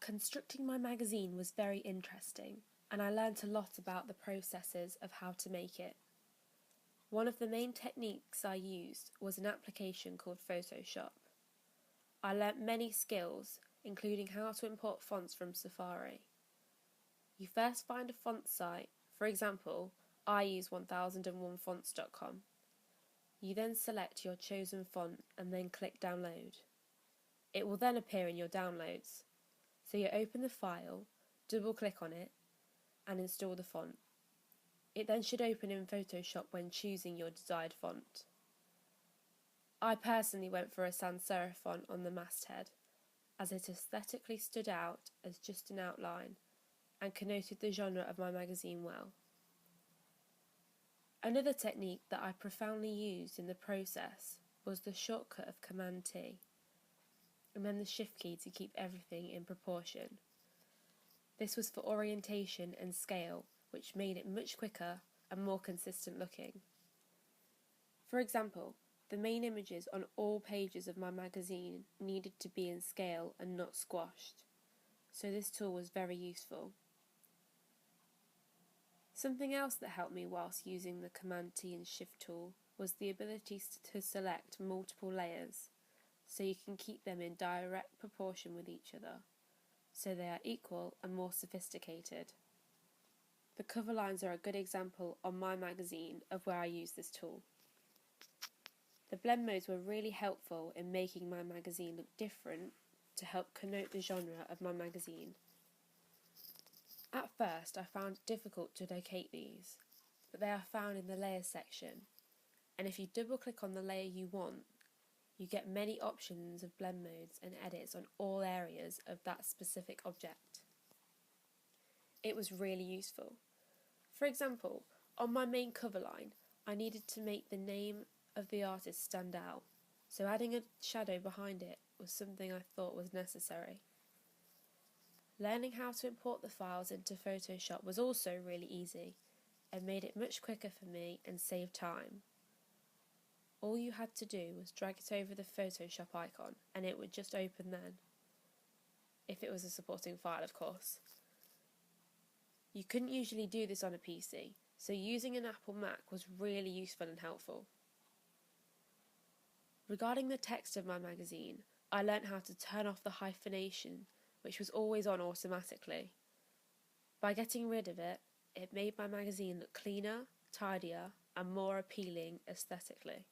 Constructing my magazine was very interesting, and I learnt a lot about the processes of how to make it. One of the main techniques I used was an application called Photoshop. I learnt many skills, including how to import fonts from Safari. You first find a font site, for example, I use 1001fonts.com. You then select your chosen font and then click download. It will then appear in your downloads. So you open the file, double click on it, and install the font. It then should open in Photoshop when choosing your desired font. I personally went for a sans serif font on the masthead, as it aesthetically stood out as just an outline and connoted the genre of my magazine well. Another technique that I profoundly used in the process was the shortcut of Command T, and then the Shift key to keep everything in proportion. This was for orientation and scale, which made it much quicker and more consistent looking. For example, the main images on all pages of my magazine needed to be in scale and not squashed, so this tool was very useful. Something else that helped me whilst using the Command T and Shift tool was the ability to select multiple layers, so you can keep them in direct proportion with each other, so they are equal and more sophisticated. The cover lines are a good example on my magazine of where I use this tool. The blend modes were really helpful in making my magazine look different to help connote the genre of my magazine. At first I found it difficult to locate these, but they are found in the layers section, and if you double click on the layer you want, you get many options of blend modes and edits on all areas of that specific object. It was really useful. For example, on my main cover line, I needed to make the name of the artist stand out, so adding a shadow behind it was something I thought was necessary. Learning how to import the files into Photoshop was also really easy and made it much quicker for me and saved time. All you had to do was drag it over the Photoshop icon and it would just open then. If it was a supporting file, of course. You couldn't usually do this on a PC, so using an Apple Mac was really useful and helpful. Regarding the text of my magazine, I learnt how to turn off the hyphenation, which was always on automatically. By getting rid of it, it made my magazine look cleaner, tidier, and more appealing aesthetically.